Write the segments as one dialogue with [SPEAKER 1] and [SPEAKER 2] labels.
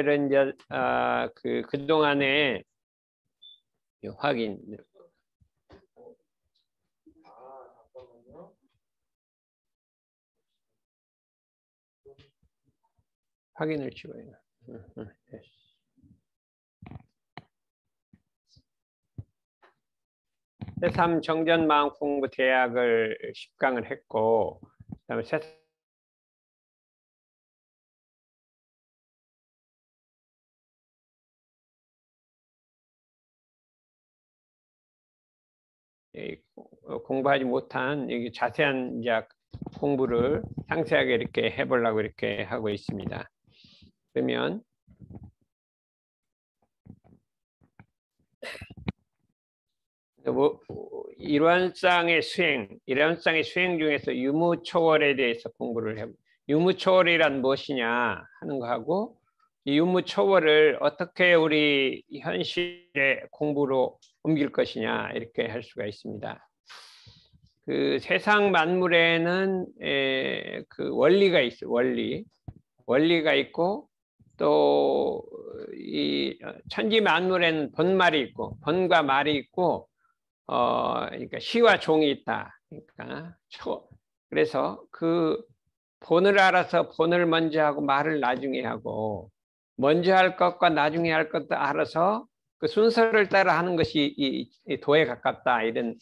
[SPEAKER 1] 이제 그동안에 확인을 찍어요. 새삼 정전마음공부 대학을 10강을 했고, 그다음에 공부하지 못한 여기 자세한 이제 공부를 상세하게 이렇게 해보려고 이렇게 하고 있습니다. 그러면 일원상의 수행 중에서 유무초월에 대해서 공부를 해. 유무초월이란 무엇이냐 하는 거하고, 이 유무초월을 어떻게 우리 현실의 공부로 옮길 것이냐 이렇게 할 수가 있습니다. 그 세상 만물에는 그 원리가 있어요. 원리가 있고, 또 이 천지 만물에는 본말이 있고, 본과 말이 있고, 그러니까 시와 종이 있다. 그러니까 그래서 그 본을 알아서 본을 먼저 하고 말을 나중에 하고, 먼저 할 것과 나중에 할 것도 알아서 그 순서를 따라 하는 것이 이 도에 가깝다, 이런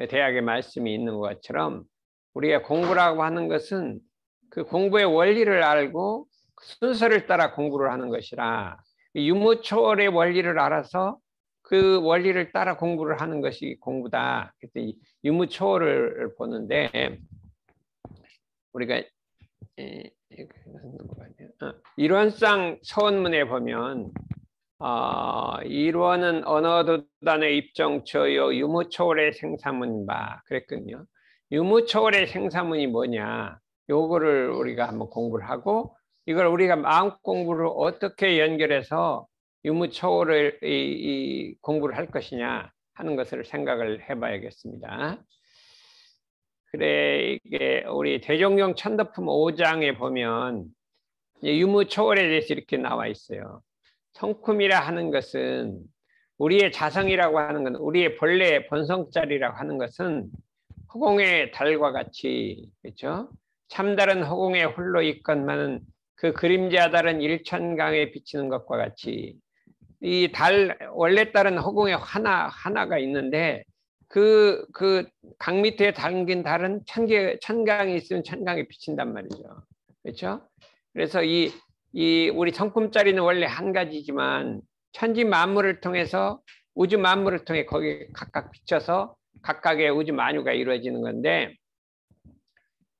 [SPEAKER 1] 대학의 말씀이 있는 것처럼, 우리가 공부라고 하는 것은 그 공부의 원리를 알고 순서를 따라 공부를 하는 것이라, 유무초월의 원리를 알아서 그 원리를 따라 공부를 하는 것이 공부다. 그래서 이 유무초월을 보는데, 우리가 일원상 서원문에 보면 일원은 언어도단의 입정처요 유무초월의 생사문바 그랬거든요. 유무초월의 생사문이 뭐냐, 요거를 우리가 한번 공부를 하고, 이걸 우리가 마음 공부를 어떻게 연결해서 유무초월을 이 공부를 할 것이냐 하는 것을 생각을 해봐야겠습니다. 그래, 이게 우리 대종용 천도품 5장에 보면 유무초월에 대해서 이렇게 나와 있어요. 성품이라 하는 것은, 우리의 자성이라고 하는 건, 우리의 본래 본성자리라고 하는 것은 허공의 달과 같이, 그렇죠? 참다른 허공에 홀로 있건만은 그 그림자 달은 일천강에 비치는 것과 같이, 이 달, 원래 달은 허공에 하나가 있는데, 그 강 밑에 담긴 달은 천강이 있으면 천강에 비친단 말이죠. 그렇죠? 그래서 이 우리 성품자리는 원래 한 가지지만, 천지 만물을 통해서, 우주 만물을 통해 거기에 각각 비춰서 각각의 우주 만유가 이루어지는 건데,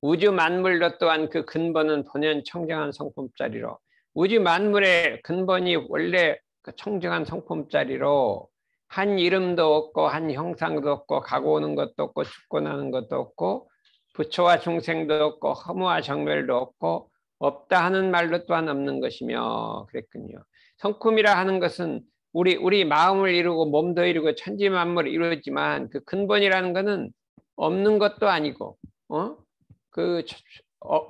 [SPEAKER 1] 우주 만물도 또한 그 근본은 본연 청정한 성품자리로, 우주 만물의 근본이 원래 그 청정한 성품자리로, 한 이름도 없고 한 형상도 없고 가고 오는 것도 없고 죽고 나는 것도 없고 부처와 중생도 없고 허무와 정멸도 없고 없다 하는 말도 또한 없는 것이며 그랬군요. 성품이라 하는 것은 우리 마음을 이루고 몸도 이루고 천지 만물을 이루지만, 그 근본이라는 것은 없는 것도 아니고,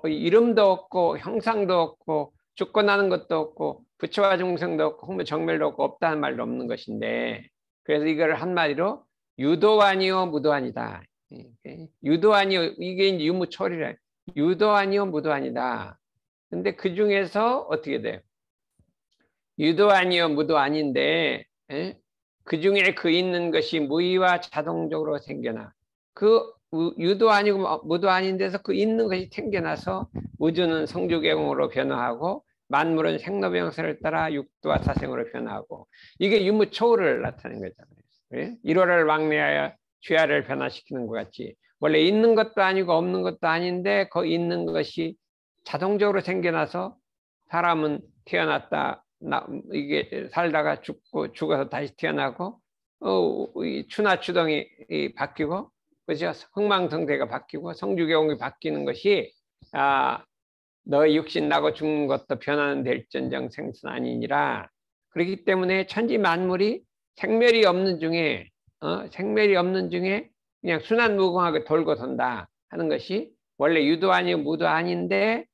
[SPEAKER 1] 이름도 없고 형상도 없고 죽고 나는 것도 없고 부처와 중생도 없고 허무 정멸도 없고 없다는 말도 없는 것인데, 그래서 이걸 한마디로 유도 아니요 무도 아니다. 유도 아니요, 이게 이제 유무초월이라, 유도 아니요 무도 아니다. 근데 그 중에서 어떻게 돼요? 유도 아니요 무도 아닌데, 그 중에 그 있는 것이 무의와 자동적으로 생겨나, 그 유도 아니고 무도 아닌 데서 그 있는 것이 생겨나서 우주는 성주계공으로 변화하고 만물은 생로병사를 따라 육도와 사생으로 변화하고, 이게 유무초월을 나타내는 거잖아요. 일월을 왕래하여 죄화를 변화시키는 것 같이, 원래 있는 것도 아니고 없는 것도 아닌데 그 있는 것이 자동적으로 생겨나서, 사람은 태어났다 이게 살다가 죽어서 다시 태어나고, 이 추나추동이 바뀌고, 그죠? 흥망성쇠가 바뀌고 성주계공이 바뀌는 것이, 너의 육신 나고 죽는 것도 변화는 될전정 생선 아니니라. 그렇기 때문에 천지 만물이 생멸이 없는 중에 그냥 순환무궁하게 돌고 돈다 하는 것이 원래 유도 아니고 무도 아닌데,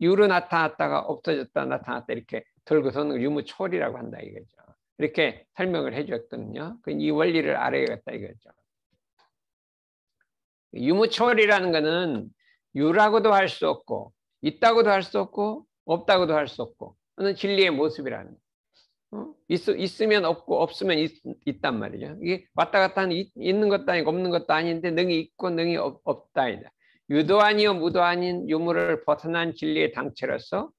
[SPEAKER 1] 유로 나타났다가 없어졌다 나타났다 이렇게 들고서는 걸 유무초월이라고 한다 이거죠. 이렇게 설명을 해줬거든요. 이 원리를 알아야겠다 이거죠. 유무초월이라는 거는 유라고도 할 수 없고 있다고도 할 수 없고 없다고도 할 수 없고 그는 진리의 모습이라는 거예요. 있으면 없고 없으면 있단 말이죠. 이게 왔다 갔다 하는 있는 것도 아니고 없는 것도 아닌데 능이 있고 능이 없다. 유도 아니요 무도 아닌 유무를 벗어난 진리의 당체로서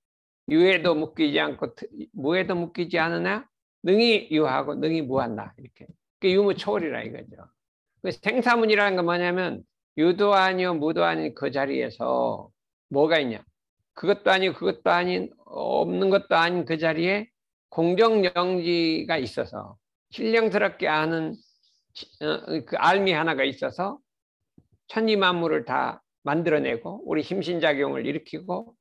[SPEAKER 1] 유에도 묶이지 않고 무에도 묶이지 않으나 능이 유하고 능이 무한다. 이렇게 유무초월이라 이거죠. 생사문이라는 건 뭐냐면 유도 아니요 무도 아닌 그 자리에서 뭐가 있냐? 그것도 아니고 그것도 아닌 없는 것도 아닌 그 자리에 공정영지가 있어서 신령스럽게 아는 그 알미 하나가 있어서 천지만물을 다 만들어내고 우리 힘신작용을 일으키고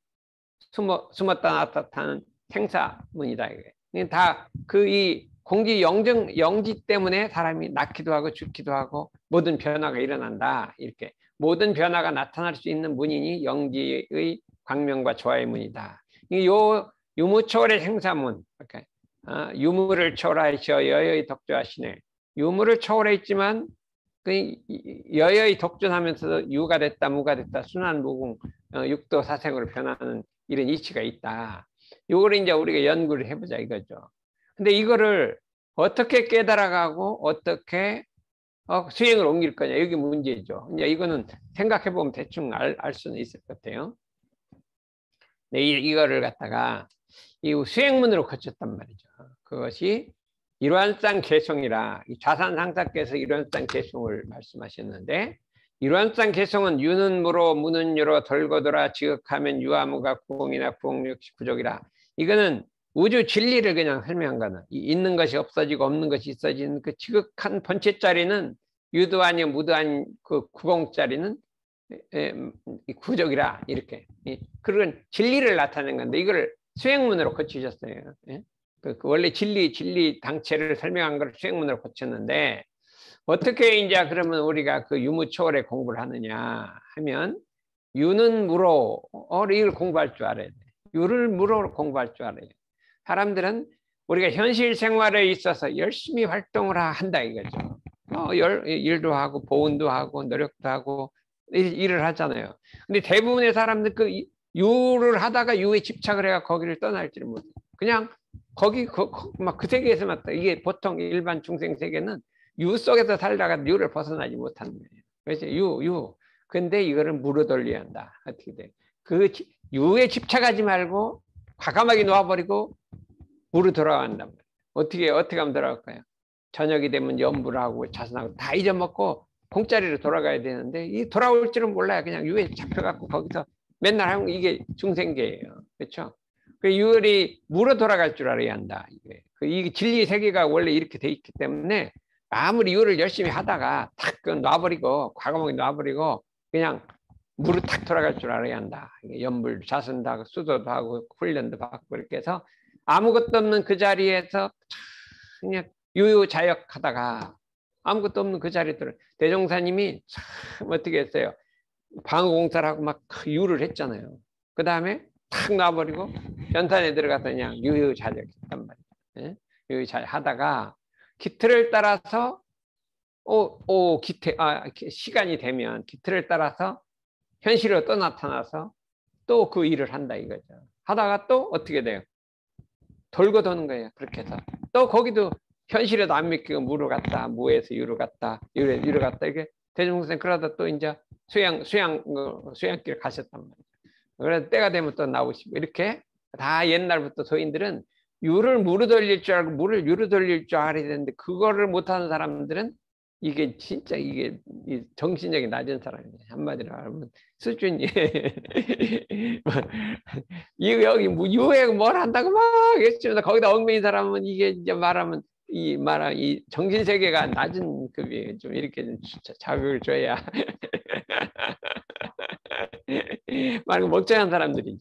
[SPEAKER 1] 숨었다 나타나는 생사문이다. 이게 다 그 이 공지 영지 때문에 사람이 낳기도 하고 죽기도 하고 모든 변화가 일어난다. 이렇게 모든 변화가 나타날 수 있는 문이니 영지의 광명과 조화의 문이다. 요 유무초월의 생사문, 유무를 초월하시어 여여히 덕조하시네. 유무를 초월했지만 여여히 독존하면서도 유가 됐다 무가 됐다 순환무궁 육도 사생으로 변하는 이런 이치가 있다. 이걸 이제 우리가 연구를 해보자 이거죠. 근데 이거를 어떻게 깨달아가고 어떻게 수행을 옮길 거냐 이게 문제죠. 이제 이거는 생각해 보면 대충 알 수는 있을 것 같아요. 네, 이거를 갖다가 이 수행문으로 거쳤단 말이죠. 그것이 일환상 개성이라 좌산상사께서 일환상 개성을 말씀하셨는데 일환상 개성은 유는 무로 무는 유로 덜거더라 지극하면 유아무가 구공이나 구공역시 부족이라. 이거는 우주 진리를 그냥 설명한 거는 있는 것이 없어지고 없는 것이 있어지는 그 지극한 본체짜리는 유도 아니요 무도 아닌 그 구공짜리는 구족이라 이렇게 그런 진리를 나타낸 건데 이걸 수행문으로 거치셨어요. 그 원래 진리 당체를 설명한 걸 수행문으로 고쳤는데 어떻게 이제 그러면 우리가 그 유무초월의 공부를 하느냐 하면 유는 무로 이걸 공부할 줄 알아야 돼. 유를 무로 공부할 줄 알아야 돼. 사람들은 우리가 현실 생활에 있어서 열심히 활동을 한다 이거죠. 일도 하고 보온도 하고 노력도 하고 일을 하잖아요. 근데 대부분의 사람들 그 유를 하다가 유에 집착을 해가 거기를 떠날지를 못해. 그냥 거기 막 그 세계에서만 이게 보통 일반 중생 세계는 유 속에서 살다가 유를 벗어나지 못하는 거예요. 그래서 유. 근데 이거를 무로 돌려야 한다. 어떻게 돼? 그 유에 집착하지 말고 과감하게 놓아버리고 무로 돌아간단 말이에요. 어떻게 하면 돌아갈까요? 저녁이 되면 염불을 하고 자선하고 다 잊어먹고 공짜리로 돌아가야 되는데 이 돌아올 줄은 몰라요. 그냥 유에 잡혀갖고 거기서 맨날 하면 이게 중생계예요. 그렇죠? 그 유월이 무로 돌아갈 줄 알아야 한다. 이게 진리 세계가 원래 이렇게 돼 있기 때문에 아무리 유를 열심히 하다가 탁 놔버리고 과감하게 놔버리고 그냥 무로 탁 돌아갈 줄 알아야 한다. 염불 자선도 하고 수도도 하고 훈련도 받고 이렇게 해서 아무것도 없는 그 자리에서 그냥 유유자역하다가 아무것도 없는 그 자리에 들어. 대종사님이 참 어떻게 했어요? 방어공사를 하고 막 유를 했잖아요. 그 다음에 탁 놔버리고 연산에 들어가서 그냥 유유자역했단 말이에요. 유유자역하다가 기틀을 따라서 시간이 되면 기틀을 따라서 현실로 또 나타나서 또 그 일을 한다 이거죠. 하다가 또 어떻게 돼요? 돌고 도는 거예요. 그렇게 해서 또 거기도 현실에도 안 믿기고 무로 갔다 무에서 유로 갔다 유로 갔다 이게 대중선생 그러다 또 이제 수양길 가셨단 말이에요. 그래서 때가 되면 또 나오시고 이렇게 다 옛날부터 소인들은 유를 무로 돌릴 줄 알고 무를 유로 돌릴 줄 알아야 되는데 그거를 못하는 사람들은 이게 진짜 이게 정신력이 낮은 사람이에요. 한마디로 하면 수준이 여기 뭐 유에 뭘 한다고 막 했습니다. 거기다 얽매인 사람은 이게 이제 말하면 이 정신 세계가 낮은 급이에요. 좀 이렇게 좀 자극을 줘야 말고 멀쩡한 사람들이죠.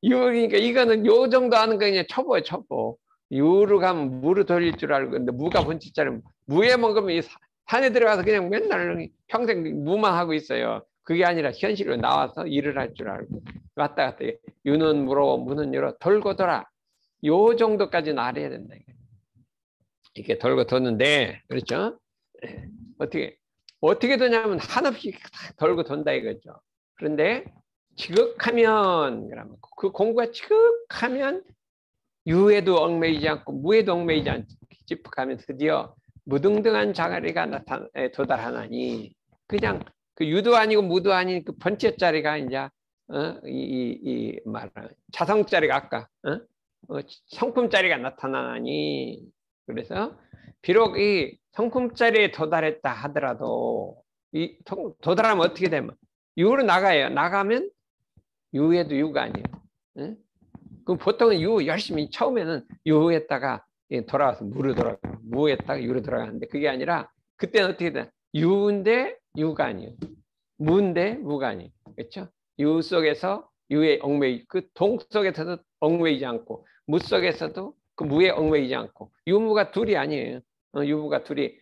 [SPEAKER 1] 그러니까 이거는 요 정도 하는 거 그냥 초보예요, 초보. 유로 가면 무로 돌릴 줄 알고 근데 무가 본질자는 무에 먹으면 이 산에 들어가서 그냥 맨날 평생 무만 하고 있어요. 그게 아니라 현실로 나와서 일을 할 줄 알고 왔다 갔다 유는 무로 무는 유로 돌고 돌아 요 정도까지는 알아야 된다. 이렇게 돌고 도는데 그렇죠? 어떻게 도냐면 한없이 돌고 돈다 이거죠. 그런데 지극하면 그러면 그 공부가 지극하면 유에도 얽매이지 않고 무에도 얽매이지 않고 지극하면 드디어 무등등한 자리가 도달하나니 그냥 그 유도 아니고 무도 아닌 그 번째짜리가 이제 자성짜리가 아까 성품짜리가 나타나니 그래서 비록 이 성품짜리에 도달했다 하더라도 이 도달하면 어떻게 되면 유로 나가요. 나가면 유에도 유가 아니에요. 응? 그럼 보통은 유 열심히 처음에는 유에다가 돌아와서 무로 돌아가 무에다가 유로 돌아가는데 그게 아니라 그때는 어떻게 돼? 유인데 유가 아니에요. 무인데 무가 아니에요. 그렇죠? 유 속에서 유에 얽매이 그 동 속에서도 얽매이지 않고 무 속에서도 그 무에 얽매이지 않고 유무가 둘이 아니에요. 유무가 둘이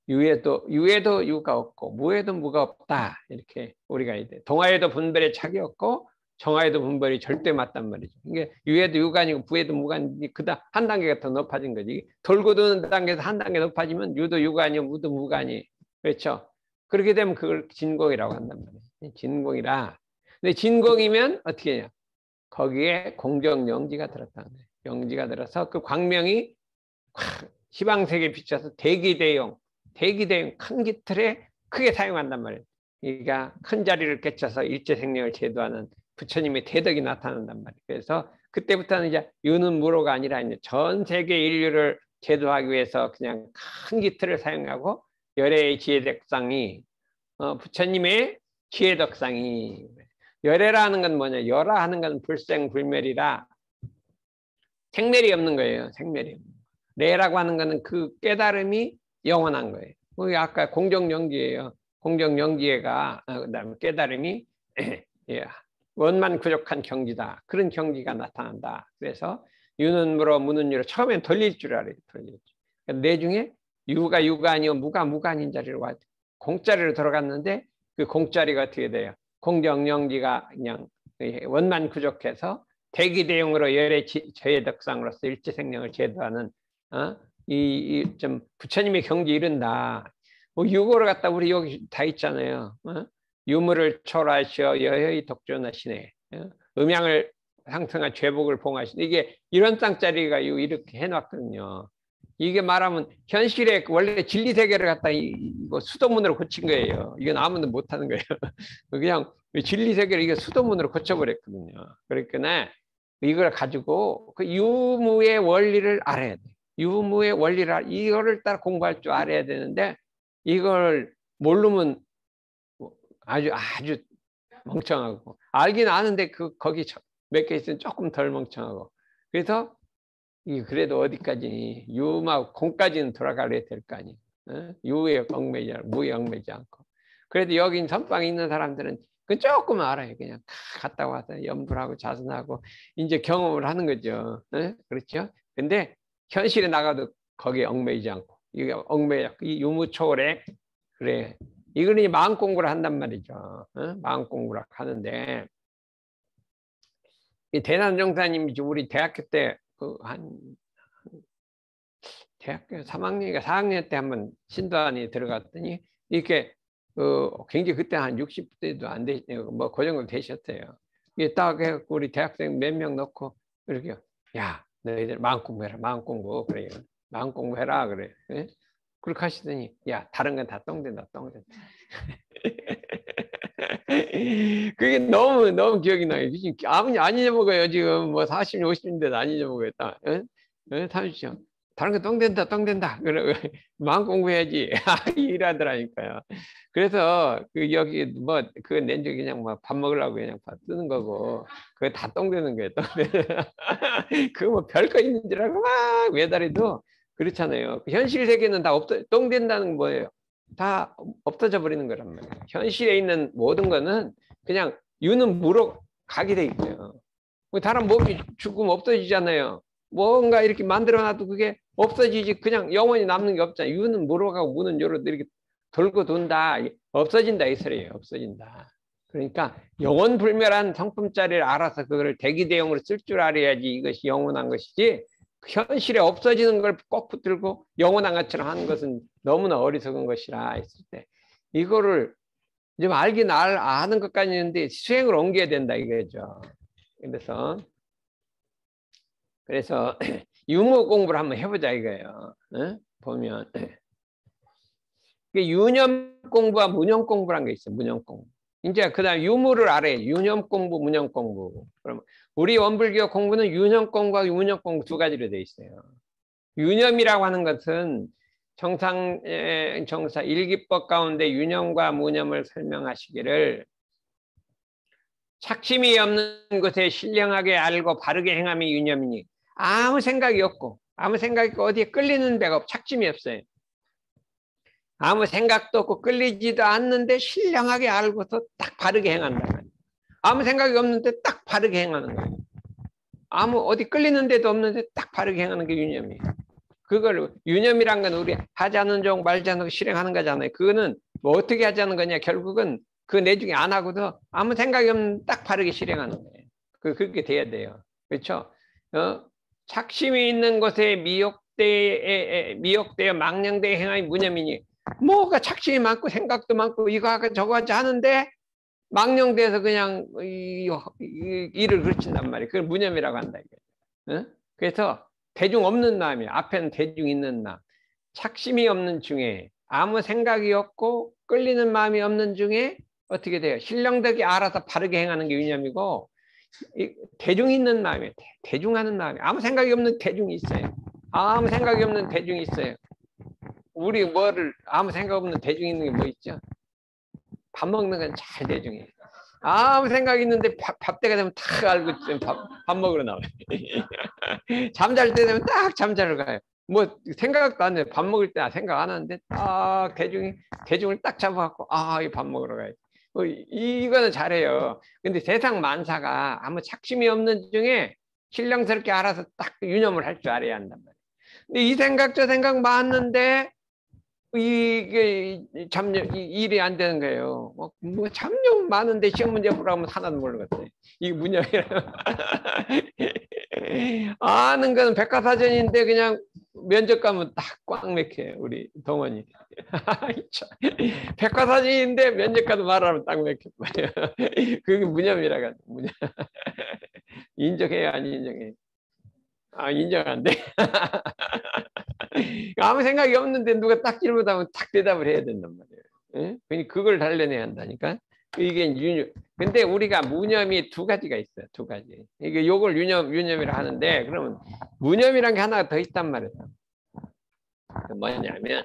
[SPEAKER 1] 유에도 유가 없고 무에도 무가 없다 이렇게 우리가 이제 동하에도 분별의 착이 없고 정하에도 분별이 절대 맞단 말이죠. 이게 유에도 유가 아니고 부에도 무가 아니고 그다 한 단계가 더 높아진 거지. 돌고 도는 단계에서 한 단계 높아지면 유도 유가 아니고 무도 무가 아니에요. 그렇죠? 그렇게 되면 그걸 진공이라고 한단 말이에요. 진공이라. 근데 진공이면 어떻게 해요? 거기에 공정 영지가 들었다는 거예요. 영지가 들어서 그 광명이 시방색에 비춰서 대기대용 큰 깃틀에 크게 사용한단 말이에요. 그러니까 큰 자리를 깨쳐서 일체생명을 제도하는 부처님의 대덕이 나타난단 말이에요. 그래서 그때부터는 이제 유는 무로가 아니라 이제 전 세계 인류를 제도하기 위해서 그냥 큰 깃틀을 사용하고 열애의 지혜덕상이 부처님의 지혜덕상이 열애라는 건 뭐냐? 열화 하는 건 불생불멸이라 생멸이 없는 거예요. 생멸이 없는 거. 레라고 하는 거는 그 깨달음이 영원한 거예요. 아까 공정영지예요. 공정영지가 그다음에 깨달음이 원만 부족한 경지다. 그런 경지가 나타난다. 그래서 유는 무로 무는 유로 처음엔 돌릴 줄 알아요. 돌릴 줄. 내 중에 유가 아니고 무가 아닌 자리로 와 공짜리로 들어갔는데 그 공짜리가 어떻게 돼요? 공정영지가 그냥 원만 부족해서 대기대용으로 열의 저의 덕상으로서 일체생명을 제도하는 좀 부처님의 경지 이른다. 유고를 갖다 우리 여기 다 있잖아요. 유무를 초월하시어 여여히 독존하시네. 음양을 상승한 죄복을 봉하시네. 이게 이런 땅짜리가 이렇게 해놨거든요. 이게 말하면 현실에 원래 진리세계를 갖다 이거 수도문으로 고친 거예요. 이건 아무도 못하는 거예요. 그냥 진리세계를 이게 수도문으로 고쳐버렸거든요. 그러니까 이걸 가지고 그 유무의 원리를 알아야 돼. 유무의 원리를 이거를 따라 공부할 줄 알아야 되는데 이걸 모르면 아주 멍청하고 알긴 아는데 거기 몇 개 있으면 조금 덜 멍청하고 그래서 그래도 어디까지 유마 공까지는 돌아가야 될 거 아니에요. 유에 얽매이지 않고 무에 얽매이지 않고 그래도 여기 선방에 있는 사람들은 그 조금 알아요. 그냥 갔다 와서 염불하고 자선하고 이제 경험을 하는 거죠. 그렇죠? 근데 현실에 나가도 거기에 얽매이지 않고 이게 이 유무초월에 그래 이거는 마음 공부를 한단 말이죠. 마음 공부를 하는데 이 대난정사님이 우리 대학교 때 대학교 3학년인가 4학년 때 한번 신도안에 들어갔더니 이렇게 굉장히 그때 한 60대도 안 되시고 뭐 그 정도 되셨어요. 이게 딱 해갖고 우리 대학생 몇 명 넣고 이렇게 야 너희들 마음 공부해라 마음 공부 그래요. 마음 공부해라 그래. 예? 그렇게 하시더니 야 다른 건 다 똥된다 똥된다. 그게 너무 기억이 나요. 지금 아버님 안 잊어먹어요. 지금 뭐 40, 50인데도 안 잊어먹어요. 사주시오. 다른 거 똥된다. 그래 마음 공부해야지. 일하더라니까요. 그래서 그 여기 뭐 그 낸적 그냥 뭐 밥 먹으려고 그냥 쓰는 거고 그거 다 똥되는 거예요. 그거 뭐 별거 있는 줄 알고 막 매달해도 그렇잖아요. 현실 세계는 다 똥된다는 뭐예요? 다 없어져 버리는 거란 말이에요. 현실에 있는 모든 거는 그냥 유는 무로 가게 돼 있어요. 다른 몸이 죽으면 없어지잖아요. 뭔가 이렇게 만들어놔도 그게 없어지지 그냥 영원히 남는 게 없잖아요. 유는 무로 가고 무는 유로 이렇게 돌고 돈다 없어진다 이 소리예요. 없어진다. 그러니까 영원불멸한 성품자리를 알아서 그거를 대기대용으로 쓸 줄 알아야지 이것이 영원한 것이지, 현실에 없어지는 걸 꼭 붙들고 영원한 것처럼 하는 것은 너무나 어리석은 것이라 했을 때, 이거를 좀 알긴 아는 것까지 있는데 수행을 옮겨야 된다 이거죠. 그래서 유무 공부를 한번 해보자 이거예요. 응? 보면 유념 공부와 무념 공부란 게 있어요. 무념 공부. 이제 그다음 유무를 알아요. 유념 공부, 무념 공부. 그럼 우리 원불교 공부는 유념 공부와 무념 공부 두 가지로 돼 있어요. 유념이라고 하는 것은 정사 일기법 가운데 유념과 무념을 설명하시기를, 착심이 없는 것에 신령하게 알고 바르게 행함이 유념이니, 아무 생각이 없고 어디에 끌리는 데가 없고 착심이 없어요. 아무 생각도 없고 끌리지도 않는데 신령하게 알고서 딱 바르게 행한다. 아무 생각이 없는데 딱 바르게 행하는 거예요. 아무 어디 끌리는 데도 없는데 딱 바르게 행하는 게 유념이에요. 그걸 유념이란 건 우리 하자는 종 말자는 종 실행하는 거잖아요. 그거는 뭐 어떻게 하자는 거냐, 결국은 그 내중에 안 하고도 아무 생각이 없는 딱 바르게 실행하는 거예요. 그렇게 돼야 돼요. 그렇죠? 착심이 있는 것에 미혹되어 망령되어 행함이 무념이니, 뭐가 착심이 많고 생각도 많고 이거 하고 저거 하자 하는데 망령돼서 그냥 일을 그르친단 말이에요. 그걸 무념이라고 한다 이거예요. 그래서 대중 없는 마음이에요. 앞에는 대중 있는 마음. 착심이 없는 중에, 아무 생각이 없고 끌리는 마음이 없는 중에 어떻게 돼요? 신령되게 알아서 바르게 행하는 게 유념이고, 대중 있는 마음이에요. 대중하는 마음이에요. 아무 생각이 없는 대중이 있어요. 아무 생각이 없는 대중이 있어요. 우리 아무 생각 없는 대중 있는 게 뭐 있죠? 밥 먹는 건 잘 대중이에요. 아무 생각 있는데 밥 때가 되면 딱 알고 밥 먹으러 나와요. 잠잘 때 되면 딱 잠자러 가요. 뭐 생각도 안 해요. 밥 먹을 때 생각 안 하는데 딱 대중을 딱 잡아갖고 이 밥 먹으러 가요. 이거는 잘해요. 근데 세상 만사가 아무 착심이 없는 중에 신령스럽게 알아서 딱 유념을 할 줄 알아야 한단 말이에요. 근데 이 생각 저 생각 많은데 이게 일이 안 되는 거예요. 뭐 참념 많은데 시험 문제 보라면 하나도 모르겠어요. 이게 무념이라. 아는 건 백과사전인데 그냥 면접 가면 딱 꽉 막혀요. 우리 동원이. 백과사전인데 면접 가도 말하면 딱 막혀. 그게 무념이라고 하죠. 무념. 인정해요, 안 인정해요? 인정 안 돼. 아무 생각이 없는데 누가 딱 질문하면 딱 대답을 해야 된단 말이에요. 그러니까 그걸 단련해야 한다니까. 이게 유념. 근데 우리가 무념이 두 가지가 있어요. 두 가지. 이게 요걸 유념이라 하는데, 그러면 무념이란 게 하나가 더 있단 말이에요. 뭐냐면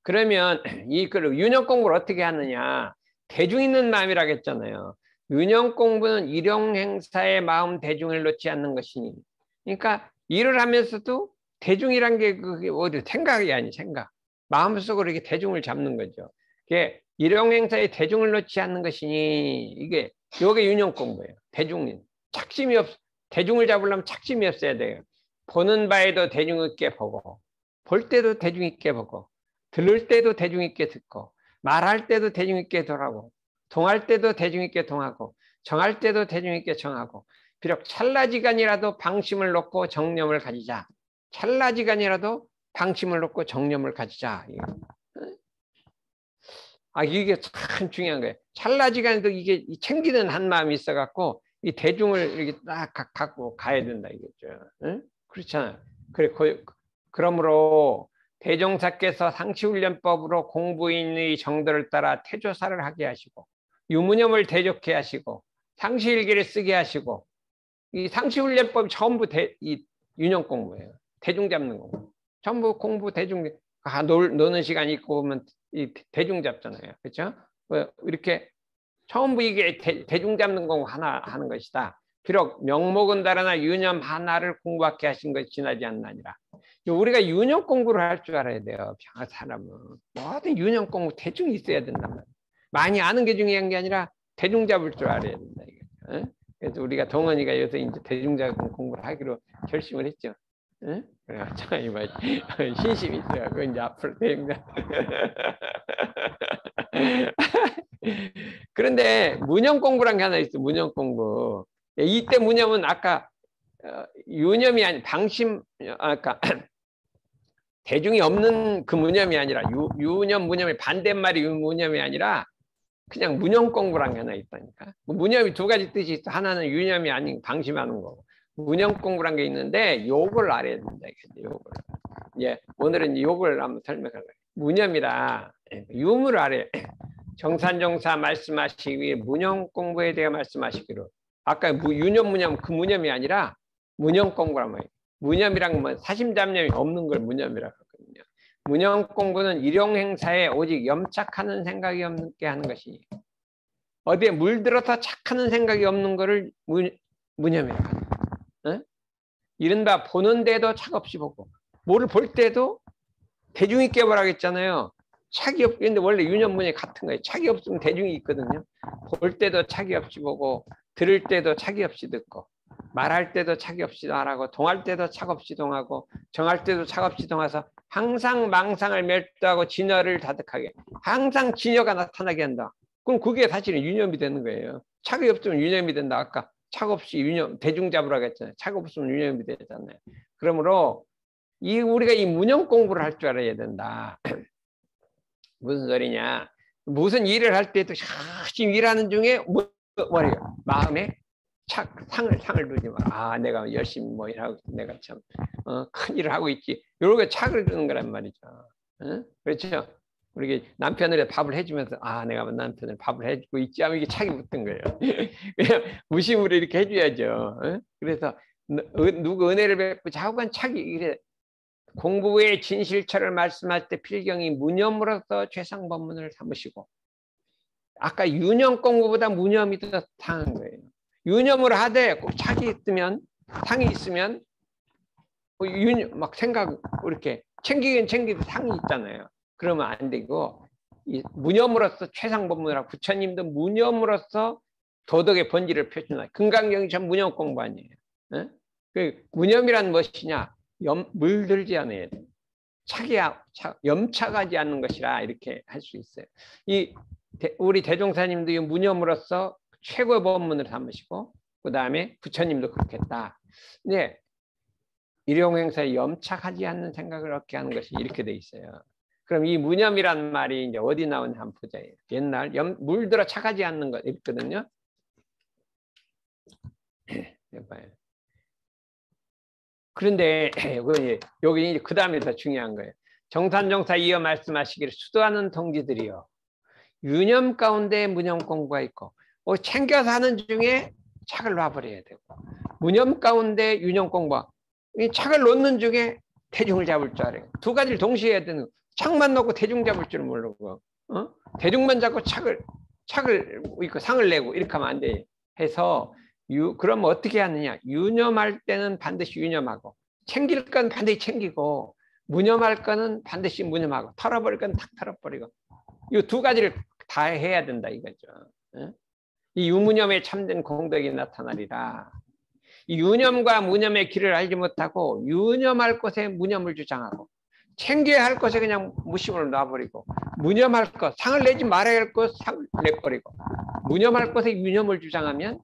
[SPEAKER 1] 그러면 그 유념 공부를 어떻게 하느냐? 대중 있는 마음이라고 했잖아요. 유념 공부는 일용행사의 마음 대중을 놓지 않는 것이니. 그러니까 일을 하면서도 대중이란 게 그게 어디 생각이 아니 생각. 마음속으로 이렇게 대중을 잡는 거죠. 이게 일용행사의 대중을 놓지 않는 것이니, 이게 유념 공부예요. 대중을 잡으려면 착심이 없어야 돼요. 보는 바에도 대중 있게 보고, 볼 때도 대중 있게 보고, 들을 때도 대중 있게 듣고, 말할 때도 대중 있게 돌아고, 동할 때도 대중 있게 동하고, 정할 때도 대중 있게 정하고, 비록 찰나지간이라도 방심을 놓고 정념을 가지자. 찰나지간이라도 방심을 놓고 정념을 가지자. 이게 참 중요한 거예요. 찰나지간에도 이게 챙기는 한 마음이 있어갖고 이 대중을 이렇게 딱 갖고 가야 된다 이거죠. 응? 그렇잖아요. 그러므로 대종사께서 상시훈련법으로 공부인의 정도를 따라 태조사를 하게 하시고, 유무념을 대적해 하시고, 상시일기를 쓰게 하시고, 이 상시훈련법이 전부 이 유념 공부예요. 대중 잡는 공부. 전부 공부 대중. 노는 시간 있고 보면 이 대중 잡잖아요. 그렇죠? 이렇게 전부 이게 대중 잡는 공부 하나 하는 것이다. 비록 명목은 다르나 유념 하나를 공부하게 하신 것이 지나지 않나니라. 우리가 유념 공부를 할 줄 알아야 돼요. 사람은 모든 유념 공부 대중이 있어야 된단 말이에요. 많이 아는 게 중요한 게 아니라 대중 잡을 줄 알아야 된다. 그래서 우리가 동원이가 여기서 이제 대중 잡은 공부를 하기로 결심을 했죠. 참, 이거 신심이 있어요. 그 이제 앞으로 대응자. 그런데 문념 공부란 게 하나 있어. 문념 공부. 이때 문념은 아까 유념이 아니 방심 아까 대중이 없는 그 문념이 아니라 유념 문념의 반대말이 유문념이 아니라 그냥 문념 공부란 게 하나 있다니까. 문념이 두 가지 뜻이 있어. 하나는 유념이 아닌 방심하는 거고. 문념 공부란 게 있는데 요걸 알아야 된다. 요걸. 예, 오늘은 요걸 한번 설명할 거예요. 문념이라 유무를 알아야 정산정사 말씀하시기 위해 문념 공부에 대해 말씀하시기로. 아까 유념 문념 그 문념이 아니라 문념 공부란 말이에요. 문념이란 건 사심잡념이 없는 걸 문념이라고 하거든요. 문념 공부는 일용 행사에 오직 염착하는 생각이 없게 하는 것이 어디에 물들어서 착하는 생각이 없는 거를 문념이라고 하는 거예요. 이른바 보는데도 착 없이 보고 뭐를 볼 때도 대중이 깨버리겠잖아요. 착이 없는데 원래 유념문이 같은 거예요. 착이 없으면 대중이 있거든요. 볼 때도 착이 없이 보고 들을 때도 착이 없이 듣고 말할 때도 착이 없이 말하고 동할 때도 착 없이 동하고 정할 때도 착 없이 동해서 항상 망상을 멸도하고 진여를 다득하게 항상 진여가 나타나게 한다. 그럼 그게 사실은 유념이 되는 거예요. 착이 없으면 유념이 된다. 아까 착 없이 유념 대중 잡으라고 했잖아요. 착 없으면 유념이 되잖아요. 그러므로 우리가 이 문념 공부를 할 줄 알아야 된다. 무슨 소리냐? 무슨 일을 할 때도 열심히 일하는 중에 뭐래요? 마음에 상을 두지 마. 아, 내가 열심히 뭐 일하고 내가 참 큰 일을 하고 있지. 이렇게 착을 두는 거란 말이죠. 그렇죠? 우리 남편을 밥을 해주면서 아, 내가 남편을 밥을 해주고 있지 하면 이게 착이 붙은 거예요. 그냥 무심으로 이렇게 해줘야죠. 그래서 누구 은혜를 뵙고 자꾸만 착이 이래. 공부의 진실처를 말씀할 때 필경이 무념으로서 최상법문을 삼으시고 아까 유념 공부보다 무념이 더 당한 거예요. 유념을 하되 꼭 착이 있으면 상이 있으면 막 생각 이렇게 챙기긴 챙기도 상이 있잖아요. 그러면 안 되고 무념으로서 최상법문이라고 부처님도 무념으로서 도덕의 본질을 표준하요. 금강경이 전 무념 공부 아니에요. 그 무념이란 무엇이냐? 물들지 않아야 돼. 염착하지 않는 것이라 이렇게 할 수 있어요. 우리 대종사님도 이 무념으로서 최고의 법문을 삼으시고 그 다음에 부처님도 그렇게 했다. 네, 일용행사에 염착하지 않는 생각을 얻게 하는 것이 이렇게 돼 있어요. 그럼 이 무념이란 말이 이제 어디 나오는지 한번 보자. 옛날 물들어 착하지 않는 것 있거든요. 해봐요. 그런데 여기 이제 그 다음에 더 중요한 거예요. 정산정사 이어 말씀하시기를 수도하는 동지들이요. 유념 가운데 무념 공부가 있고 챙겨서 하는 중에 착을 놔버려야 되고 무념 가운데 유념 공부 이 착을 놓는 중에 대중을 잡을 줄 알아요. 두 가지를 동시에 해야 되는 착만 놓고 대중 잡을 줄 모르고 대중만 잡고 착을 상을 내고 이렇게 하면 안 돼. 해서 그럼 어떻게 하느냐? 유념할 때는 반드시 유념하고 챙길 건 반드시 챙기고 무념할 거는 반드시 무념하고 털어버릴 건 탁 털어버리고 이 두 가지를 다 해야 된다 이거죠. 이 유무념에 참된 공덕이 나타나리라. 이 유념과 무념의 길을 알지 못하고 유념할 것에 무념을 주장하고 챙겨야 할 것에 그냥 무심을 놔버리고 무념할 것, 상을 내지 말아야 할 것 상을 내버리고 무념할 것에 유념을 주장하면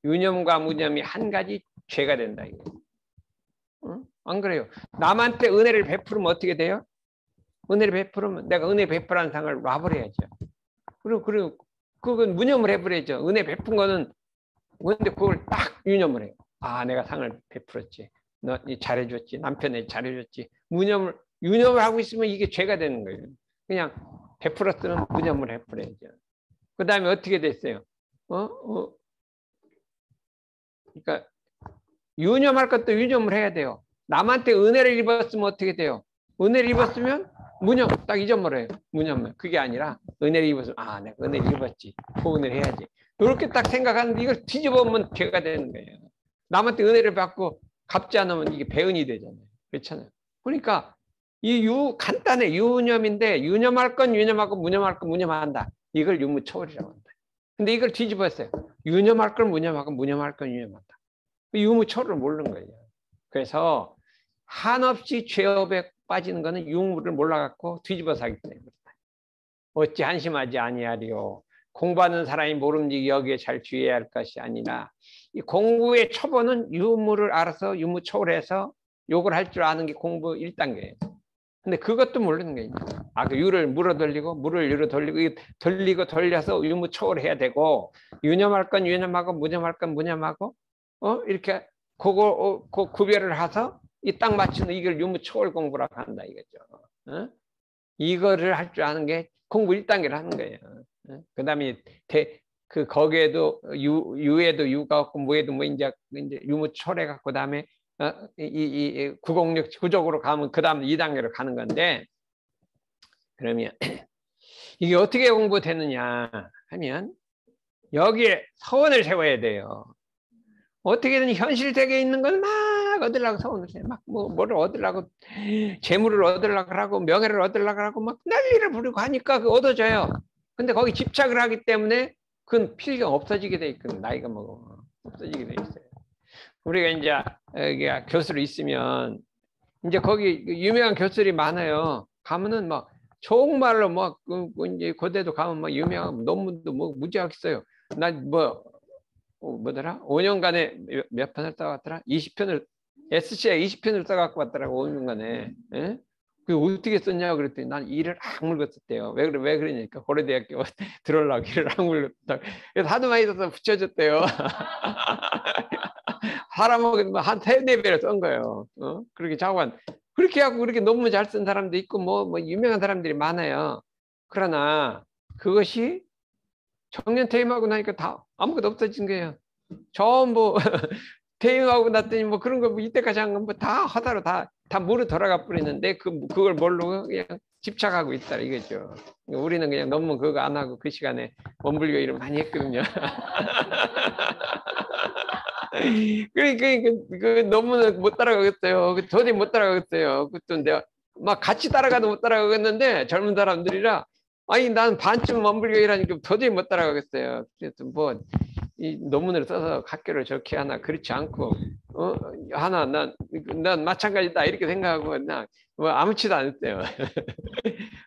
[SPEAKER 1] 유념과 무념이 한 가지 죄가 된다 이거예요. 안 그래요? 남한테 은혜를 베풀으면 어떻게 돼요? 은혜를 베풀으면 내가 은혜 베풀한 상을 놔버려야죠. 그리고 그건 무념을 해버려야죠. 은혜 베푼 거는 근데 그걸 딱 유념을 해요. 아, 내가 상을 베풀었지. 너 잘해줬지. 남편이 잘해줬지. 유념을 하고 있으면 이게 죄가 되는 거예요. 그냥 베풀었으면 무념을 해버려야죠. 그 다음에 어떻게 됐어요? 그러니까 유념할 것도 유념을 해야 돼요. 남한테 은혜를 입었으면 어떻게 돼요? 은혜를 입었으면 무념 딱 잊어버려요. 무념. 그게 아니라 은혜를 입었으면 아, 내가 은혜를 입었지. 후원을 해야지. 이렇게 딱 생각하는데 이걸 뒤집어보면 죄가 되는 거예요. 남한테 은혜를 받고 갚지 않으면 이게 배은이 되잖아요. 그렇잖아요. 그러니까 간단해. 유념인데 유념할 건 유념하고 무념할 건 무념한다. 이걸 유무초월이라고 한다. 근데 이걸 뒤집었어요. 유념할 건 무념하고 무념할 건 유념한다. 유무초월을 모르는 거예요. 그래서 한없이 죄업에 빠지는 거는 유무를 몰라갖고 뒤집어서 하기 때문에 그렇다. 어찌 한심하지 아니하리요. 공부하는 사람이 모름지기 여기에 잘 주의해야 할 것이 아니라 이 공부의 초보는 유무를 알아서 유무 초월해서 욕을 할 줄 아는 게 공부 1단계예요. 근데 그것도 모르는 게 있냐. 그 유를 물어 돌리고 물을 유로 돌리고 돌리고 돌려서 유무 초월해야 되고 유념할 건 유념하고 무념할 건 무념하고 이렇게 그거 구별을 해서 이 딱 맞추는 이걸 유무 초월 공부라고 한다 이거죠. 이거를 할 줄 아는 게 공부 1단계를 하는 거예요. 그다음에 거기에도 유에도 유가 없고 무에도 뭐 이제 유무 초월해 갖고 그다음에 이 906 구족으로 가면 그 다음 2단계로 가는 건데, 그러면 이게 어떻게 공부되느냐 하면 여기에 서원을 세워야 돼요. 어떻게든 현실 세계에 있는 건 막 얻으려고 서원을 세워. 막 뭐를 얻으려고, 재물을 얻으려고 하고 명예를 얻으려고 하고 막 난리를 부리고 하니까 그 얻어져요. 근데 거기 집착을 하기 때문에 그건 필경 없어지게 돼 있거든. 나이가 먹으면 없어지게 돼 있어요. 우리가 이제 여기 교수로 있으면 이제 거기 유명한 교수들이 많아요. 가면은 막 정말로 막 이제 고대도 가면 막 유명한 논문도 뭐 무지하게 써요. 난 뭐더라? 5년간에 몇 편을 써왔더라? 20편을 SC에 20편을 써갖고 왔더라고 5년간에. 예? 그 어떻게 썼냐고 그랬더니 난 일을 악물고 썼대요. 왜 그러니까 고려대학교 들어오려고 일을 악물고 썼다고. 그래서 하도 많이 써서 붙여줬대요. 사람하고 한 3-4배를 쓴 거예요. 그렇게 자관. 그렇게 하고 그렇게 논문 잘 쓴 사람도 있고 뭐 유명한 사람들이 많아요. 그러나 그것이 정년 퇴임하고 나니까 다 아무것도 없어진 거예요. 전부 퇴임하고 났더니 뭐 그런 거 뭐 이때까지 한 건 뭐 다 허다로 다 무로 돌아가 버리는데 그걸 모르고 그냥 집착하고 있다 이거죠. 우리는 그냥 논문 그거 안 하고 그 시간에 원불교 일을 많이 했거든요. 그 논문을 못 따라가겠어요. 도저히 못 따라가겠어요. 그것도 내가 막 같이 따라가도 못 따라가겠는데 젊은 사람들이라 아니 난 반쯤 원불교 일하니까 도저히 못 따라가겠어요. 그래서 뭐 이 논문을 써서 학교를 좋게 하나 그렇지 않고 하나 난 마찬가지다 이렇게 생각하고 나 뭐 아무렇지도 않았어요.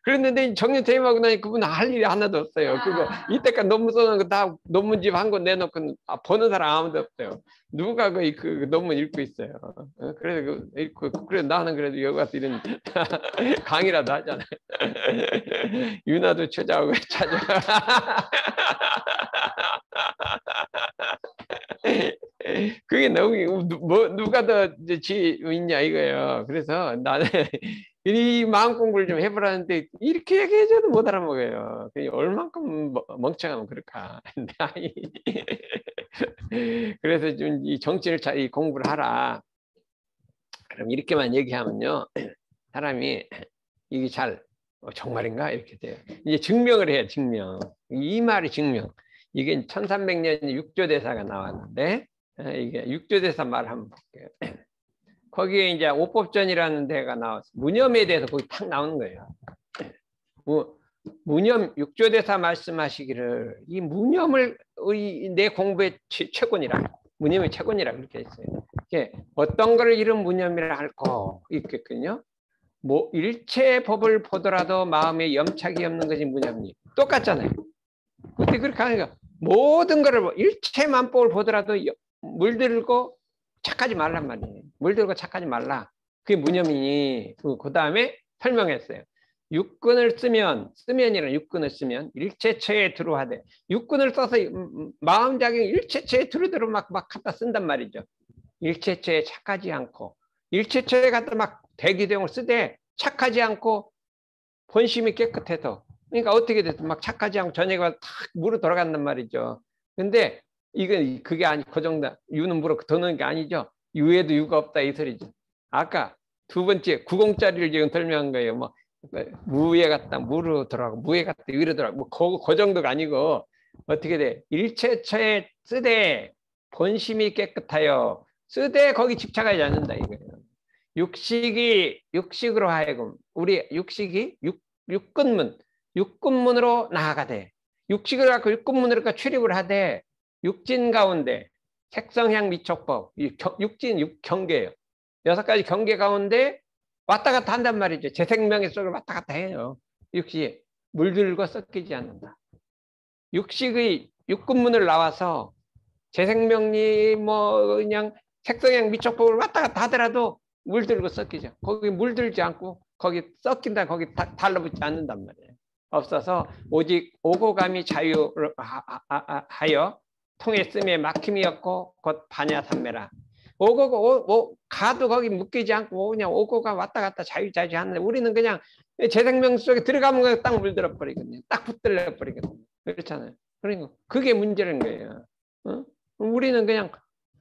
[SPEAKER 1] 그랬는데 정년 퇴임하고 나니 그분 할 일이 하나도 없어요. 그거 이때까지 논문 써놓은 거 다 논문집 한 권 내놓고 보는 사람 아무도 없어요. 누가 그 논문 읽고 있어요. 그래서 그래 나는 그래도 여기 와서 이런 강의라도 하잖아요. 유나도 찾아오고 찾아. 그게 너무 누가 더 있냐 이거예요. 그래서 나는 이 마음 공부를 좀 해보라는데 이렇게 얘기해줘도 못 알아먹어요. 얼만큼 멍청하면 그럴까. 그래서 좀 이 정치를 잘 공부를 하라. 그럼 이렇게만 얘기하면요, 사람이 이게 잘 정말인가 이렇게 돼요. 이제 증명을 해요. 증명. 이 말이 증명. 이게 1300년 육조대사가 나왔는데 이게 육조대사 말 한번 볼게요. 거기에 이제 오법전이라는 데가 나왔어요. 무념에 대해서 거기 탁 나오는 거예요. 무념 육조대사 말씀하시기를 이 무념을 내 공부의 최고니라, 무념의 최고니라 그렇게 했어요. 이게 어떤 거를 이런 무념이라 할거 있겠군요. 뭐 일체 법을 보더라도 마음에 염착이 없는 것이 무념이 똑같잖아요. 어떻게 그렇게 하니까 모든 거를 일체 만법을 보더라도 물들고 착하지 말란 말이에요. 물들고 착하지 말라. 그게 무념이니 그 다음에 설명했어요. 육근을 쓰면이라는 육근을 쓰면 일체처에 들어하되 육근을 써서 마음작용 일체처에 들어들어 막 갖다 쓴단 말이죠. 일체처에 착하지 않고 일체처에 갖다 막 대기대용을 쓰되 착하지 않고 본심이 깨끗해서 그러니까 어떻게 됐어? 막 착하지 않고 저녁에 탁 물어 돌아간단 말이죠. 근데 이건 그게 아니 그 정도 유는 물어 도는 게 아니죠. 유에도 유가 없다 이 소리죠. 아까 두 번째 90짜리를 지금 설명한 거예요. 뭐 무에 갔다 무로 돌아가고 무에 갔다 위로 돌아가고 뭐 그 정도가 아니고 어떻게 돼? 일체처에 쓰되 본심이 깨끗하여 쓰되 거기 집착하지 않는다 이거예요. 육식으로 하여금 우리 육식이 육근문으로 나아가되 육식을 갖고 육근문으로 출입을 하되 육진 가운데 색성향 미촉법 육진 육경계예요. 6가지 경계 가운데 왔다 갔다 한단 말이죠. 제 생명의 속을 왔다 갔다 해요. 육시 물들고 섞이지 않는다. 육식의 육근문을 나와서 제 생명이 뭐 그냥 색성향 미촉법을 왔다 갔다 하더라도 물들고 섞이죠. 거기 물들지 않고 거기 섞인다, 거기 달라붙지 않는단 말이에요. 없어서 오직 오고감이 자유하여 통했음에 막힘이었고 곧 반야삼매라. 오고가 가도 거기 묶이지 않고 그냥 오고가 왔다 갔다 자유자재하는데 우리는 그냥 제 생명 속에 들어가면 그냥 딱 물들어 버리거든요. 딱 붙들려 버리거든요. 그렇잖아요. 그러니까 그게 문제인 거예요. 어? 우리는 그냥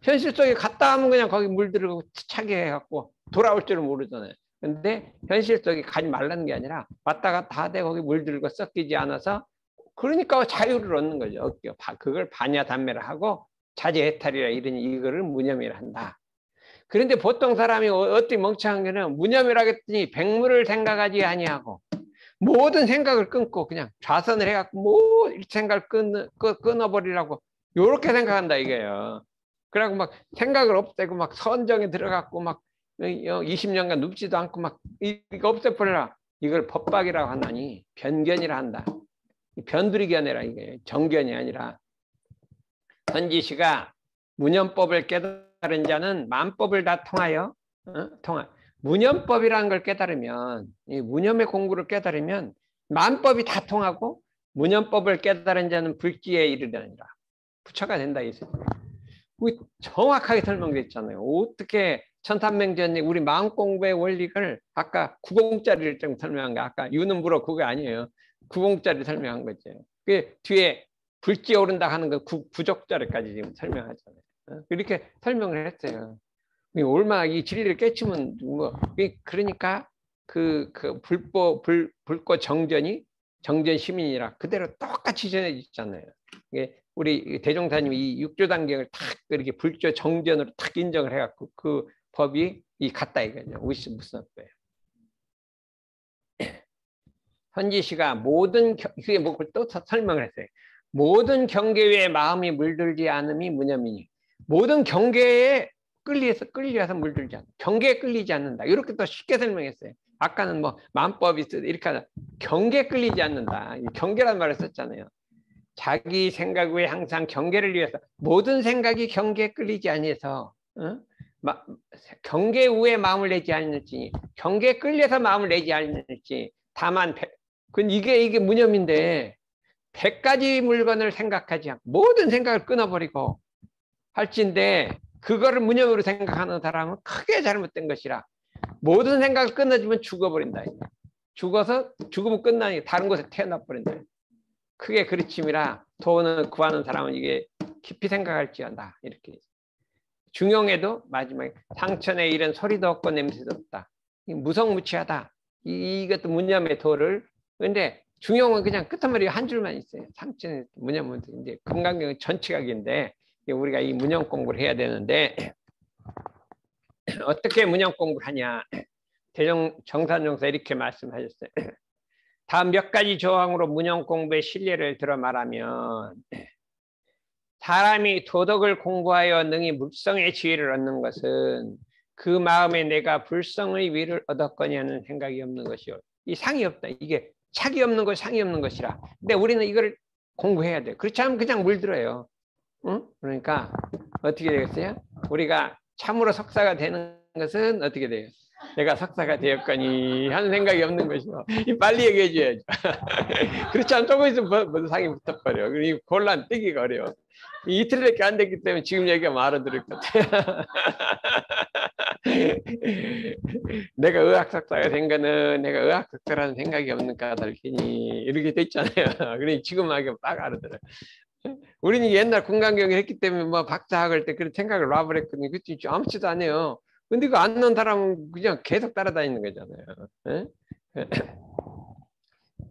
[SPEAKER 1] 현실 속에 갔다 하면 그냥 거기 물들고 차게 해갖고 돌아올 줄은 모르잖아요. 근데 현실 속에 가지 말라는 게 아니라 왔다 갔다 하되 거기 물들고 섞이지 않아서 그러니까 자유를 얻는 거죠. 그걸 반야담매라 하고 자제해탈이라 이러니 이거를 무념이라 한다. 그런데 보통 사람이 어떻게 멍청한 게는 무념이라 했더니 백물을 생각하지 아니하고 모든 생각을 끊고 그냥 좌선을 해갖고 모든 생각을 끊어버리라고 요렇게 생각한다 이게요. 그래갖고 막 생각을 없애고 막 선정에 들어갔고 막 20년간 눕지도 않고 막 이거 없애버려라. 이걸 법박이라고 하나니 변견이라 한다. 변두리견이라 이게 정견이 아니라 선지시가 무념법을 깨달은 자는 만법을 다 통하여 무념법이라는 걸 깨달으면 이 무념의 공부를 깨달으면 만법이 다 통하고 무념법을 깨달은 자는 불지에 이르려니라. 부처가 된다 이 소리. 정확하게 설명됐잖아요. 어떻게 천탄명전에 우리 마음 공부의 원리를 아까 90짜리를 좀 설명한 거 아까 유는 물어 그거 아니에요. 90짜리 설명한 거죠. 그 뒤에 불지에 오른다 하는 거 부족자리까지 지금 설명하잖아요. 이렇게 설명을 했어요. 얼마나 이 진리를 깨치면 뭐 그러니까 그 불꽃 정전이 정전 시민이라 그대로 똑같이 전해지잖아요. 우리 대종사님이 이 육조단경을 탁 이렇게 불조 정전으로 탁 인정을 해갖고 그 법이 이 같다 이거죠. 무슨 거예요? 현지시가 모든 그게 뭐 또 설명을 했어요. 모든 경계 외에 마음이 물들지 않음이 무념이니 모든 경계에 끌려서 물들지 않는다. 경계에 끌리지 않는다. 이렇게 또 쉽게 설명했어요. 아까는 뭐 만법이 이렇게 하다 경계에 끌리지 않는다. 경계란 말을 썼잖아요. 자기 생각 외에 항상 경계를 위해서 모든 생각이 경계에 끌리지 아니해서 경계 위에 마음을 내지 않을지 경계에 끌려서 마음을 내지 않을지 다만 이게 무념인데 100가지 물건을 생각하지 않고 모든 생각을 끊어버리고 할지인데 그거를 무념으로 생각하는 사람은 크게 잘못된 것이라 모든 생각을 끊어주면 죽어버린다. 죽어서 죽으면 끝나니 다른 곳에 태어나버린다. 크게 그르침이라 도는 구하는 사람은 이게 깊이 생각할지어다. 이렇게 중용에도 마지막에 상천에 이른 소리도 없고 냄새도 없다. 무성무취하다. 이것도 무념의 도를. 근데 중용은 그냥 끝머리 한 줄만 있어요. 상천에 무념은 이제 금강경은 전치각인데 우리가 이 무념 공부를 해야 되는데 어떻게 무념 공부를 하냐? 정산용사 이렇게 말씀하셨어요. 다음 몇 가지 조항으로 무념 공부의 실례를 들어 말하면 사람이 도덕을 공부하여 능히 물성의 지혜를 얻는 것은 그 마음에 내가 불성의 위를 얻었거니 하는 생각이 없는 것이요. 이 상이 없다. 이게 착이 없는 것, 상이 없는 것이라. 근데 우리는 이걸 공부해야 돼요. 그렇지 않으면 그냥 물들어요. 응? 그러니까 어떻게 되겠어요? 우리가 참으로 석사가 되는 것은 어떻게 돼요? 내가 석사가 되었거니 하는 생각이 없는 것이요. 빨리 얘기해 줘야죠. 그렇지 않으면 조금 있으면 벌써 상이 붙어버려. 그리고 곤란 뜨기가 어려워. 이틀밖에 안 됐기 때문에 지금 얘기하면 알아들을 것 같아요. 내가 의학 석사가 된 거는 내가 의학 석사라는 생각이 없는 까닭이니 이렇게 됐잖아요. 그러니 지금 하기면 딱 알아들어요. 우리는 옛날 공간경을 했기 때문에 뭐 박사학을 때 그런 생각을 놔버렸거든요. 그치? 아무렇지도 않아요. 근데 그 안 넣은 사람은 그냥 계속 따라다니는 거잖아요.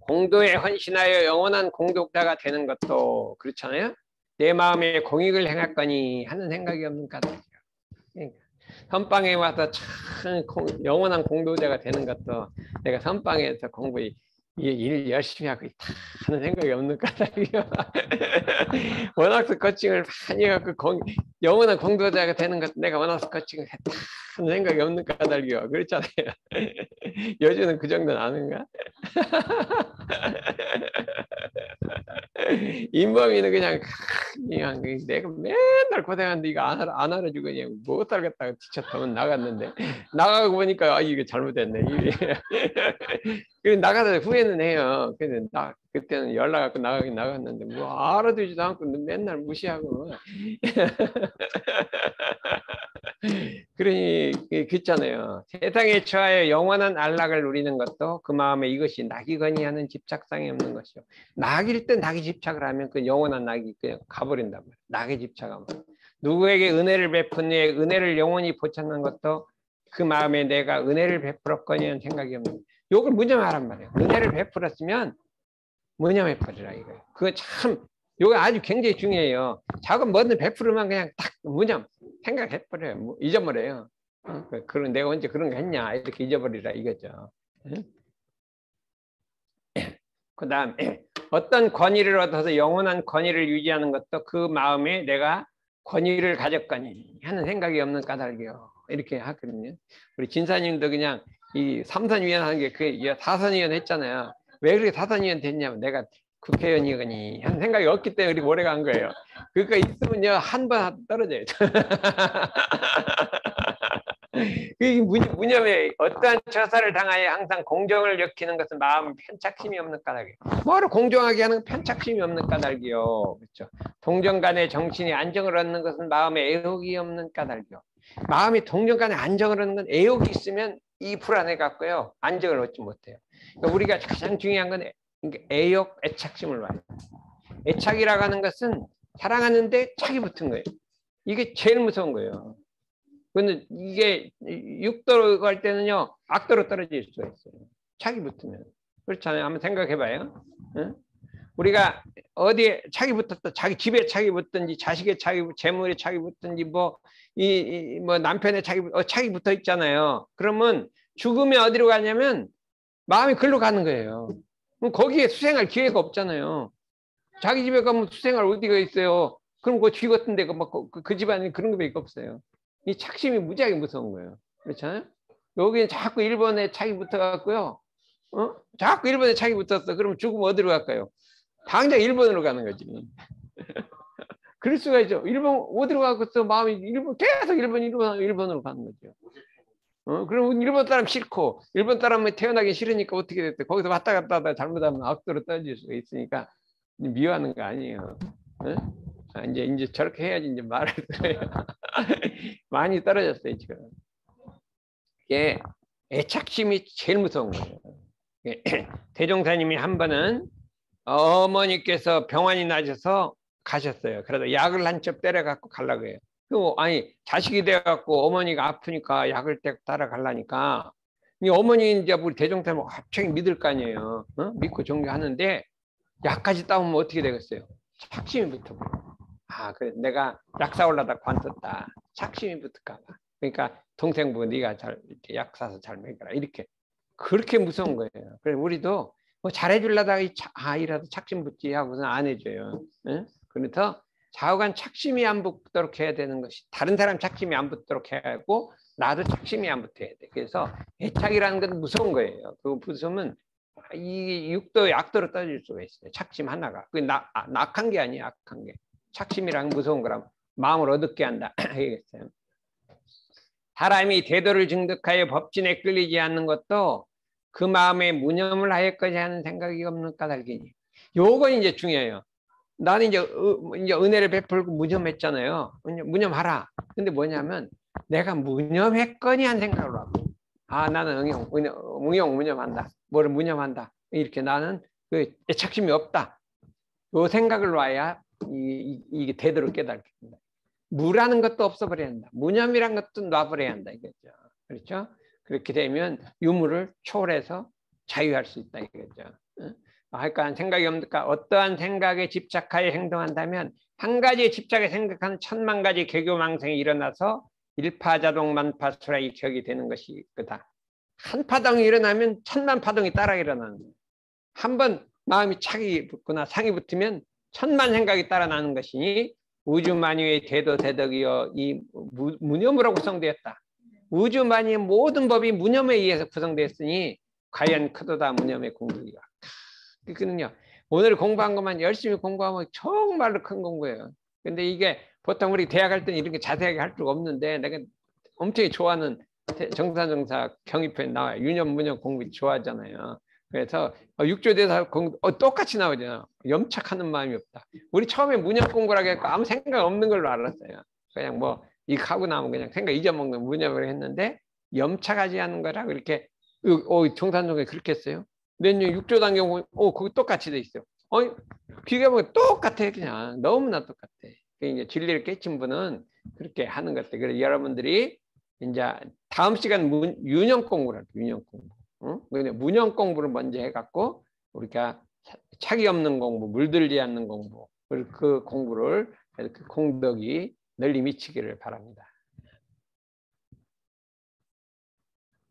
[SPEAKER 1] 공도에 헌신하여 영원한 공덕자가 되는 것도 그렇잖아요. 내 마음에 공익을 행할거니 하는 생각이 없는 까닭이에요. 그러니까 선방에 와서 참 영원한 공덕자가 되는 것도 내가 선방에서 일 열심히 하고 있다 하는 생각이 없는 까닭이요. 워낙 코칭을 많이 해갖고 영원한 공도자가 되는 것 내가 원해서 거치고 했다 하는 생각이 없는 까닭이요. 그렇잖아요. 여주는 그 정도는 아는가? 인범이는 그냥 내가 맨날 고생하는데 이거 안 알아주고 그냥 못 살겠다고 지쳤다면 나갔는데 나가고 보니까 이게 잘못됐네. 그래서 나가서 후회는 해요. 근데 그때는 연락 갖고 나가긴 나갔는데 뭐 알아두지도 않고 맨날 무시하고 그러니 그렇잖아요. 세상에 처하여 영원한 안락을 누리는 것도 그 마음에 이것이 낙이거니 하는 집착상이 없는 것이요. 낙일 때 낙이 집착을 하면 그 영원한 낙이 그냥 가버린단 말이에요. 낙에 집착하면 누구에게 은혜를 베푼에 은혜를 영원히 보찾는 것도 그 마음에 내가 은혜를 베풀었거니 하는 생각이 없는 거예요. 요걸 무념하란 말이에요. 은혜를 베풀었으면 무념해버리라 이거예요. 그거 참 요거 아주 굉장히 중요해요. 자꾸 뭐든 베풀으면 그냥 딱 무념 생각해버려요. 뭐 잊어버려요. 그런 내가 언제 그런 거 했냐 이렇게 잊어버리라 이거죠. 그 다음에 어떤 권위를 얻어서 영원한 권위를 유지하는 것도 그 마음에 내가 권위를 가졌거니 하는 생각이 없는 까닭이요. 이렇게 하거든요. 우리 진사님도 그냥 이 삼선위원 하는 게 그 사선위원 했잖아요. 왜 그렇게 사선위원 됐냐면 내가 국회의원이거니 하는 생각이 없기 때문에 우리 오래 간 거예요. 그러니까 있으면요 한 번 떨어져요. 그 무념에 어떠한 처사를 당하여 항상 공정을 지키는 것은 마음 편착심이 없는 까닭이에요. 뭐를 공정하게 하는 편착심이 없는 까닭이요. 그렇죠. 동정 간의 정신이 안정을 얻는 것은 마음에 애욕이 없는 까닭이요. 마음이 동정 간에 안정을 얻는 건 애욕이 있으면 이 불안해 갖고요 안정을 얻지 못해요. 그러니까 우리가 가장 중요한 건 애욕, 애착심을 봐요. 애착이라고 하는 것은 사랑하는데 착이 붙은 거예요. 이게 제일 무서운 거예요. 근데 이게 육도로 갈 때는요 악도로 떨어질 수가 있어요. 착이 붙으면. 그렇잖아요. 한번 생각해 봐요. 응? 우리가 어디에 착이 붙었다, 자기 집에 착이 붙든지 자식의 착이, 재물에 착이 붙든지 뭐 남편의 착이 붙어 있잖아요. 그러면 죽으면 어디로 가냐면 마음이 글로 가는 거예요. 그럼 거기에 수생할 기회가 없잖아요. 자기 집에 가면 수생할 어디가 있어요. 그럼 그 쥐 같은 데가 막 그 집안에 그런 거밖에 없어요. 이 착심이 무지하게 무서운 거예요. 그렇잖아요. 여기는 자꾸 일본에 착이 붙어갖고요. 자꾸 일본에 착이 붙었어. 그러면 죽으면 어디로 갈까요? 당장 일본으로 가는 거지. 그럴 수가 있죠. 일본 어디로 가겠어? 마음이 계속 일본으로 가는 거죠. 그럼 일본 사람 싫고 일본 사람이 태어나기 싫으니까 어떻게 됐대? 거기서 왔다 갔다 하다 잘못하면 악도로 떨어질 수가 있으니까 미워하는 거 아니에요. 이제 저렇게 해야지 이제 말을 들어요. 많이 떨어졌어요 지금. 이게 애착심이 제일 무서운 거예요. 대종사님이 한 번은 어머니께서 병환이 나셔서 가셨어요. 그래서 약을 한 첩 때려갖고 가려고 해요. 아니 자식이 돼갖고 어머니가 아프니까 약을 따라가려니까 이 어머니 이제 우리 대종사님 갑자기 믿을 거 아니에요. 믿고 종교하는데 약까지 따오면 어떻게 되겠어요? 착심이 붙어버려요. 그래 내가 약 사올라다 관뒀다. 착심이 붙을까 봐. 그러니까 동생부 네가 약 사서 잘 먹여라 이렇게 그렇게 무서운 거예요. 그래서 우리도 뭐 잘해주려다가 이라도 착심 붙지 하고서는 안 해줘요. 그래서 좌우간 착심이 안 붙도록 해야 되는 것이 다른 사람 착심이 안 붙도록 해야 하고 나도 착심이 안 붙어야 돼. 그래서 애착이라는 건 무서운 거예요. 그 무서우면 이 육도 약도로 떨어질 수가 있어요. 착심 하나가. 그게 낙한 게 아니에요. 악한 게. 착심이란 무서운 거라면 마음을 어둡게 한다. 알겠어요. 사람이 대도를 증득하여 법진에 끌리지 않는 것도 그 마음에 무념을 하였거지 하는 생각이 없는 까닭이니. 요건 이제 중요해요. 나는 이제 은혜를 베풀고 무념했잖아요. 무념하라. 근데 뭐냐면 내가 무념했거니 한 생각으로 하고 나는 무념한다. 뭐를 무념한다. 이렇게 나는 그 애착심이 없다. 요 생각을 놔야 이게 대도를 깨닫습니다. 무라는 것도 없어버려야 한다. 무념이란 것도 놔버려야 한다. 이거죠. 그렇죠? 그렇게 되면 유무를 초월해서 자유할 수 있다. 이거죠. 할까 생각이 없을까? 어떠한 생각에 집착하여 행동한다면 한 가지에 집착해 생각하는 천만 가지 개교망상이 일어나서 일파자동만파수라이 격이 되는 것이 그다. 한 파동이 일어나면 천만 파동이 따라 일어나는 거예요. 한 번 마음이 착이 붙거나 상이 붙으면 천만 생각이 따라 나는 것이니 우주만유의 대도대덕이여 이 무념으로 구성되었다. 우주만유의 모든 법이 무념에 의해서 구성되었으니 과연 크도다 무념의 공덕이가. 그거는요. 오늘 공부한 것만 열심히 공부하면 정말로 큰 공부예요. 근데 이게 보통 우리 대학 할 때는 이런 게 자세하게 할 수가 없는데 내가 엄청 좋아하는 정사정사 경위편 나와요. 유념 무념 공부 좋아하잖아요. 그래서 육조대사 공부 똑같이 나오잖아요. 염착하는 마음이 없다. 우리 처음에 무념 공부라고 해서 아무 생각 없는 걸로 알았어요. 그냥 뭐 이거 하고 나면 그냥 생각 잊어먹는 무념을 했는데 염착하지 않는 거라고 이렇게 정산정에 그렇게 했어요. 내년 육조단 경우 그거 똑같이 돼 있어요. 비교해보면 똑같아. 그냥 너무나 똑같아. 이제 진리를 깨친 분은 그렇게 하는 것 같아요. 그래서 여러분들이 이제 다음 시간 유념 공부를 할게요. 유념 공부. 응? 무념 공부를 먼저 해갖고 우리가 차기 없는 공부, 물들지 않는 공부, 그 공부를 그 공덕이 널리 미치기를 바랍니다.